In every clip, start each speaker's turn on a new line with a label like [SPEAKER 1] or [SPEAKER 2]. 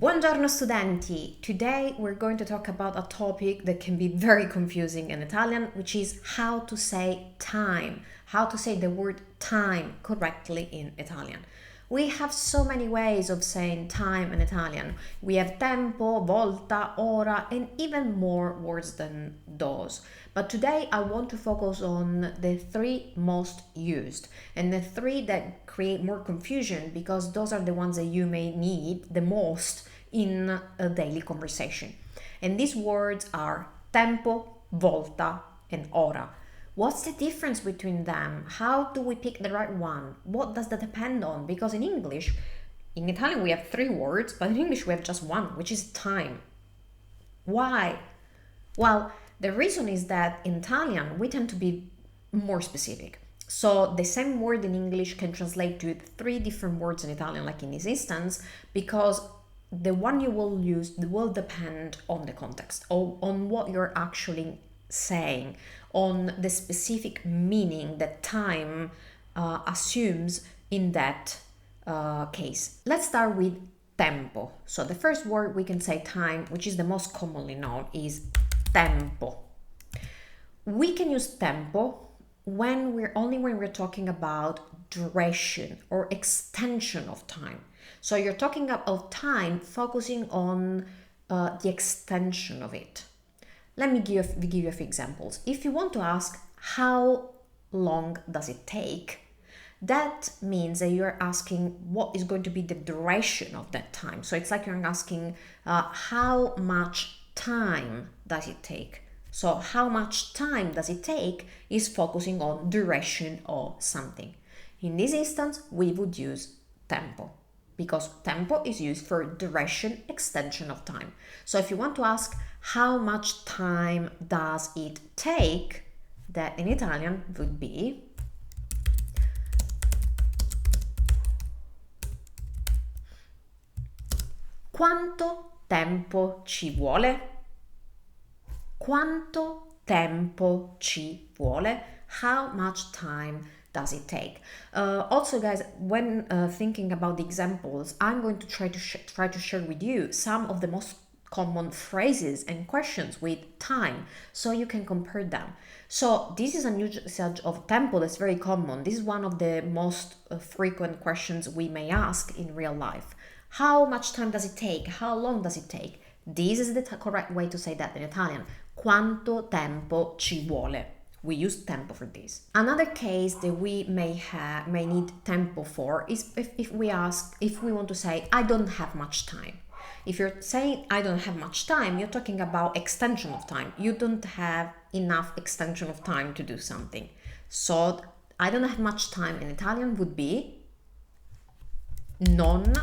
[SPEAKER 1] Buongiorno studenti! Today we're going to talk about a topic that can be very confusing in Italian, which is how to say time, how to say the word time correctly in Italian. We have so many ways of saying time in Italian. We have tempo, volta, ora, and even more words than those. But today I want to focus on the three most used and the three that create more confusion because those are the ones that you may need the most in a daily conversation. And these words are tempo, volta, and ora. What's the difference between them? How do we pick the right one? What does that depend on? Because in English, in Italian we have three words, but in English we have just one, which is time. Why? Well, the reason is that in Italian we tend to be more specific. So the same word in English can translate to three different words in Italian, like in this instance, because the one you will use will depend on the context, or on what you're actually saying, on the specific meaning that time assumes in that case. Let's start with tempo. So the first word we can say time, which is the most commonly known, is tempo. We can use tempo when we're talking about duration or extension of time. So you're talking about time focusing on the extension of it. Let me give you a few examples. If you want to ask how long does it take, that means that you're asking what is going to be the duration of that time. So it's like you're asking how much time does it take. So how much time does it take is focusing on duration of something. In this instance, we would use tempo, because tempo is used for duration, extension of time. So if you want to ask how much time does it take, that in Italian would be quanto tempo ci vuole? Quanto tempo ci vuole? How much time does it take? Also, guys, when thinking about the examples, I'm going to try to share with you some of the most common phrases and questions with time, so you can compare them. So this is a usage of tempo that's very common. This is one of the most frequent questions we may ask in real life. How much time does it take? How long does it take? This is the correct way to say that in Italian. Quanto tempo ci vuole? We use tempo for this. Another case that we may need tempo for is if we want to say I don't have much time. If you're saying I don't have much time, you're talking about extension of time. You don't have enough extension of time to do something. So I don't have much time in Italian would be non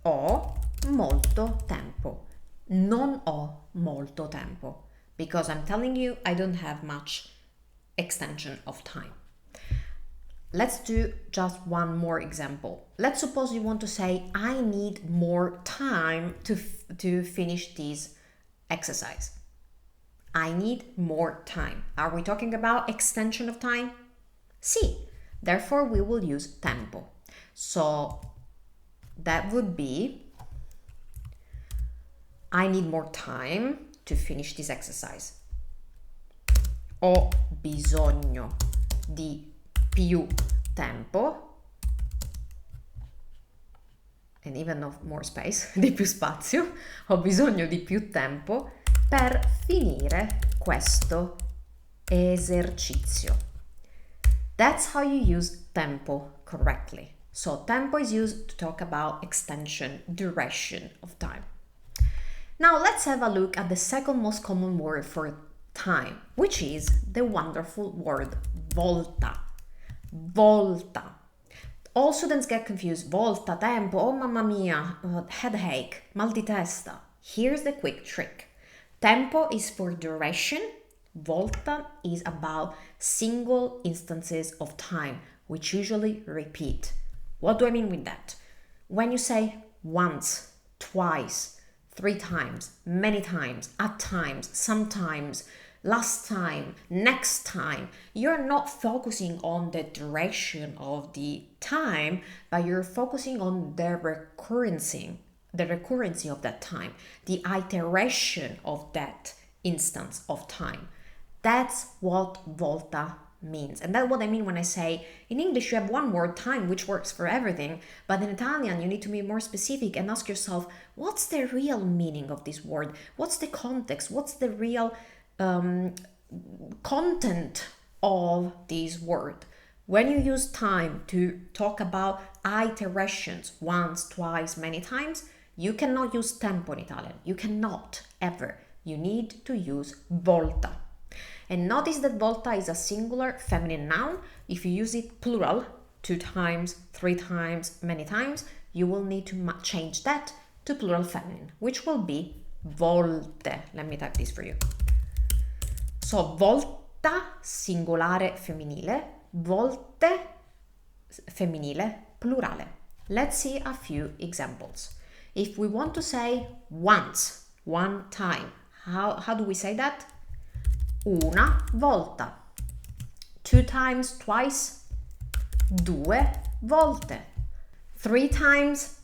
[SPEAKER 1] ho molto tempo. Non ho molto tempo. Because I'm telling you I don't have much extension of time. Let's do just one more example. Let's suppose you want to say, I need more time to finish this exercise. I need more time. Are we talking about extension of time? Sì. Therefore, we will use tempo. So that would be, I need more time to finish this exercise. Ho bisogno di più tempo, and even of more space, di più spazio. Ho bisogno di più tempo per finire questo esercizio. That's how you use tempo correctly. So tempo is used to talk about extension, duration of time. Now let's have a look at the second most common word for time, which is the wonderful word volta. Volta. All students get confused. Volta, tempo, oh mamma mia, headache, mal di testa. Here's the quick trick. Tempo is for duration. Volta is about single instances of time, which usually repeat. What do I mean with that? When you say once, twice, 3 times, many times, at times, sometimes, last time, next time, you're not focusing on the duration of the time, but you're focusing on the recurrency the recurrency of that time, the iteration of that instance of time. That's what volta means. And that's what I mean when I say in English you have one word, time, which works for everything, but in Italian you need to be more specific and ask yourself, what's the real meaning of this word? What's the context? What's the real content of this word? When you use time to talk about iterations, once, twice, many times, you cannot use tempo in Italian. You cannot, ever. You need to use volta. And notice that volta is a singular feminine noun. If you use it plural, 2 times, 3 times, many times, you will need to change that to plural feminine, which will be volte. Let me type this for you. So volta, singolare femminile, volte, femminile, plurale. Let's see a few examples. If we want to say once, one time, how do we say that? Una volta. 2 times, twice, 2 volte. 3 times,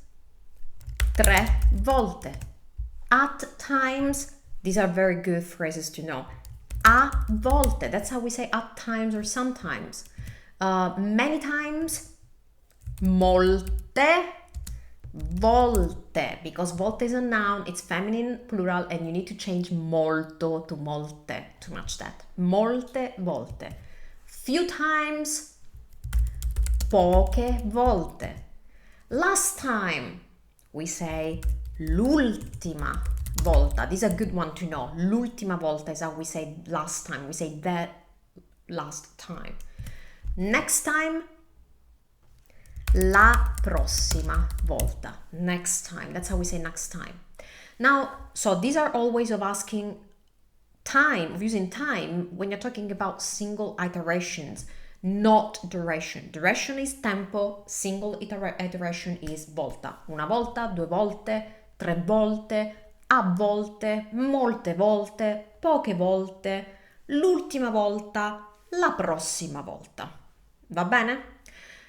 [SPEAKER 1] 3 volte. At times, these are very good phrases to know. A volte, that's how we say at times or sometimes. Many times, molte volte, because volte is a noun, it's feminine, plural, and you need to change molto to molte to match that. Molte volte. Few times, poche volte. Last time, we say l'ultima volta. This is a good one to know. L'ultima volta is how we say last time. We say that last time. Next time, la prossima volta. Next time. That's how we say next time. Now, so these are all ways of asking time, of using time when you're talking about single iterations, not duration. Duration is tempo, single iteration is volta. Una volta, 2 volte, 3 volte, a volte, molte volte, poche volte, l'ultima volta, la prossima volta. Va bene?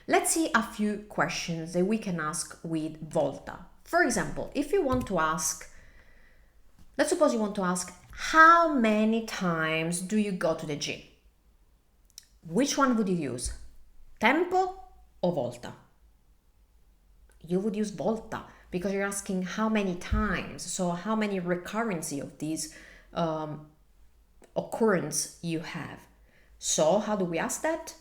[SPEAKER 1] Let's see a few questions that we can ask with volta. For example, if you want to ask, let's suppose you want to ask, how many times do you go to the gym? Which one would you use? Tempo or volta? You would use volta because you're asking how many times, so how many recurrency of these occurrence you have. So how do we ask that?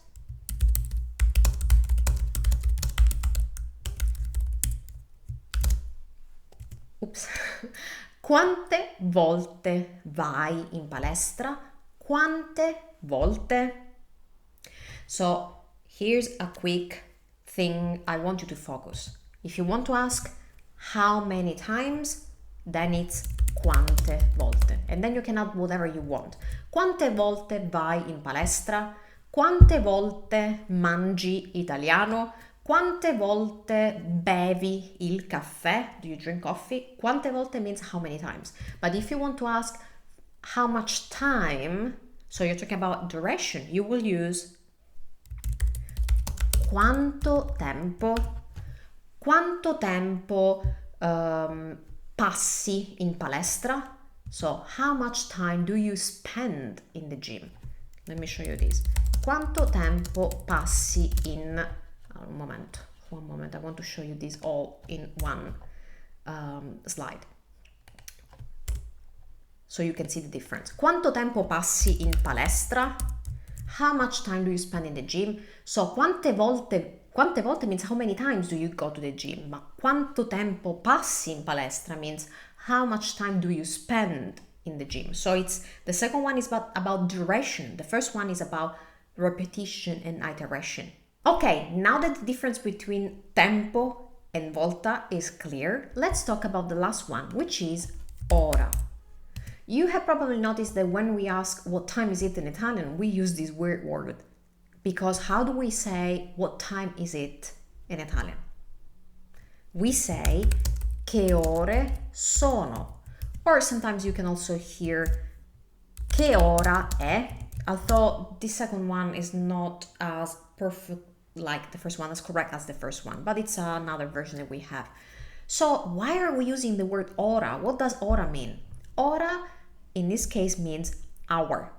[SPEAKER 1] Oops. Quante volte vai in palestra? Quante volte? So here's a quick thing I want you to focus. If you want to ask how many times, then it's quante volte. And then you can add whatever you want. Quante volte vai in palestra? Quante volte mangi italiano? Quante volte bevi il caffè? Do you drink coffee? Quante volte means how many times. But if you want to ask how much time, so you're talking about duration, you will use quanto tempo passi in palestra? So how much time do you spend in the gym? Let me show you this. Quanto tempo passi in... one moment, I want to show you this all in one slide. So you can see the difference. Quanto tempo passi in palestra? How much time do you spend in the gym? So quante volte means how many times do you go to the gym? Ma quanto tempo passi in palestra means how much time do you spend in the gym? So it's the second one is about duration. The first one is about repetition and iteration. Okay, now that the difference between tempo and volta is clear, let's talk about the last one, which is ora. You have probably noticed that when we ask what time is it in Italian, we use this weird word. Because how do we say what time is it in Italian? We say che ore sono. Or sometimes you can also hear che ora è, although this second one is not as perfect like the first one, as correct as the first one, but it's another version that we have. So why are we using the word ora? What does ora mean? Ora in this case means hour.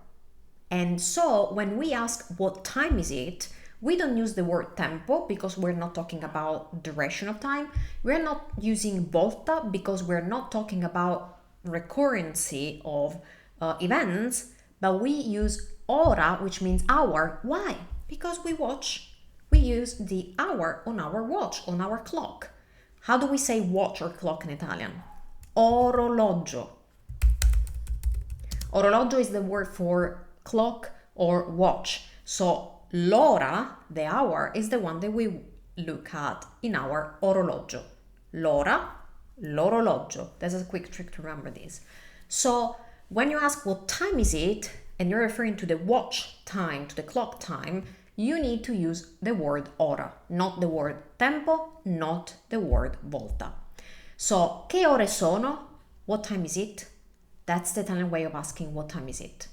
[SPEAKER 1] And so when we ask what time is it, we don't use the word tempo because we're not talking about duration of time. We're not using volta because we're not talking about recurrency of events, but we use ora, which means hour. Why? Because we use the hour on our watch, on our clock. How do we say watch or clock in Italian? Orologio. Orologio is the word for clock or watch. So l'ora, the hour, is the one that we look at in our orologio. L'ora, l'orologio. That's a quick trick to remember this. So when you ask what time is it, and you're referring to the watch time, to the clock time, you need to use the word ora, not the word tempo, not the word volta. So, che ore sono? What time is it? That's the Italian way of asking what time is it.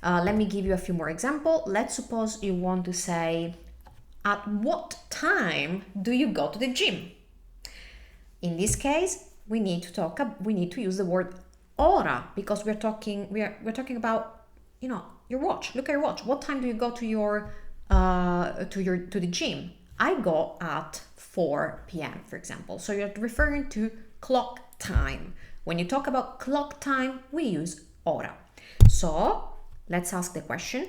[SPEAKER 1] Let me give you a few more examples. Let's suppose you want to say, at what time do you go to the gym? In this case, we need to use the word ora because we're talking about, your watch. Look at your watch. What time do you go to the gym? I go at 4 p.m., for example. So you're referring to clock time. When you talk about clock time, we use ora. So let's ask the question.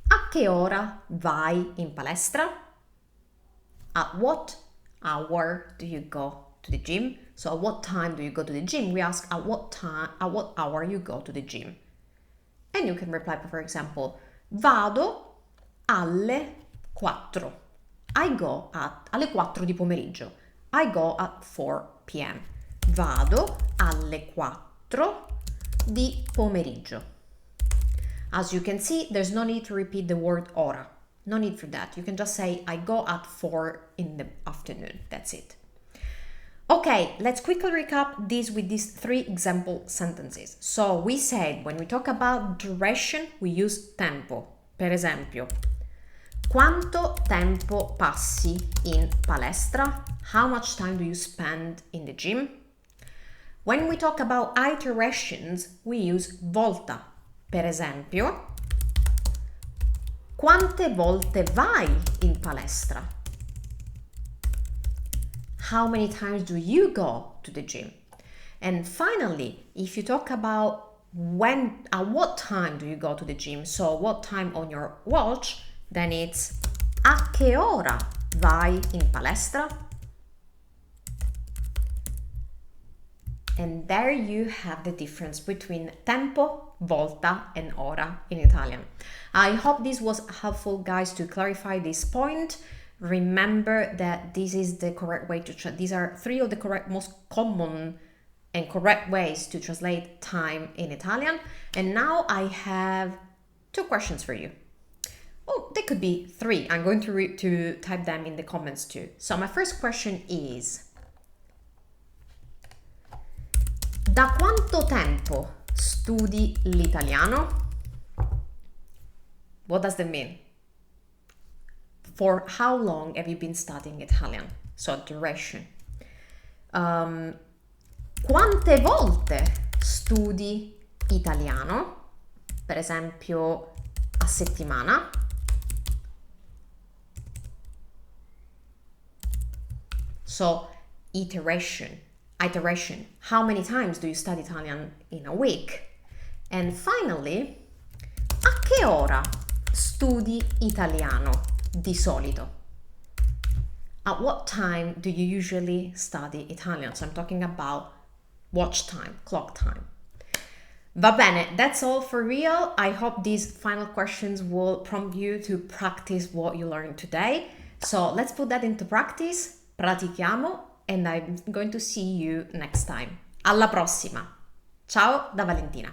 [SPEAKER 1] A che ora vai in palestra? At what hour do you go to the gym? So at what time do you go to the gym? We ask at what hour you go to the gym. And you can reply, for example, vado alle 4. I go alle 4 di pomeriggio. I go at 4 p.m. Vado alle 4 di pomeriggio. As you can see, there's no need to repeat the word ora. No need for that. You can just say, I go at 4 in the afternoon. That's it. Okay, let's quickly recap this with these 3 example sentences. So we said when we talk about duration, we use tempo. Per esempio, quanto tempo passi in palestra? How much time do you spend in the gym? When we talk about iterations, we use volta. Per esempio, quante volte vai in palestra? How many times do you go to the gym? And finally, if you talk about at what time do you go to the gym, so what time on your watch, then it's a che ora vai in palestra? And there you have the difference between tempo, volta, and ora in Italian. I hope this was helpful, guys, to clarify this point. Remember that this is the correct way to these are 3 of the most common and correct ways to translate time in Italian. And now I have 2 questions for you. Oh, they could be 3. I'm going to type them in the comments too. So my first question is: da quanto tempo studi l'italiano? What does that mean? For how long have you been studying Italian? So duration. Quante volte studi italiano? Per esempio, a settimana. So iteration. How many times do you study Italian in a week? And finally, a che ora studi italiano di solito? At what time do you usually study Italian? So I'm talking about watch time, clock time. Va bene, that's all for real. I hope these final questions will prompt you to practice what you learned today. So let's put that into practice. Pratichiamo, and I'm going to see you next time. Alla prossima. Ciao da Valentina.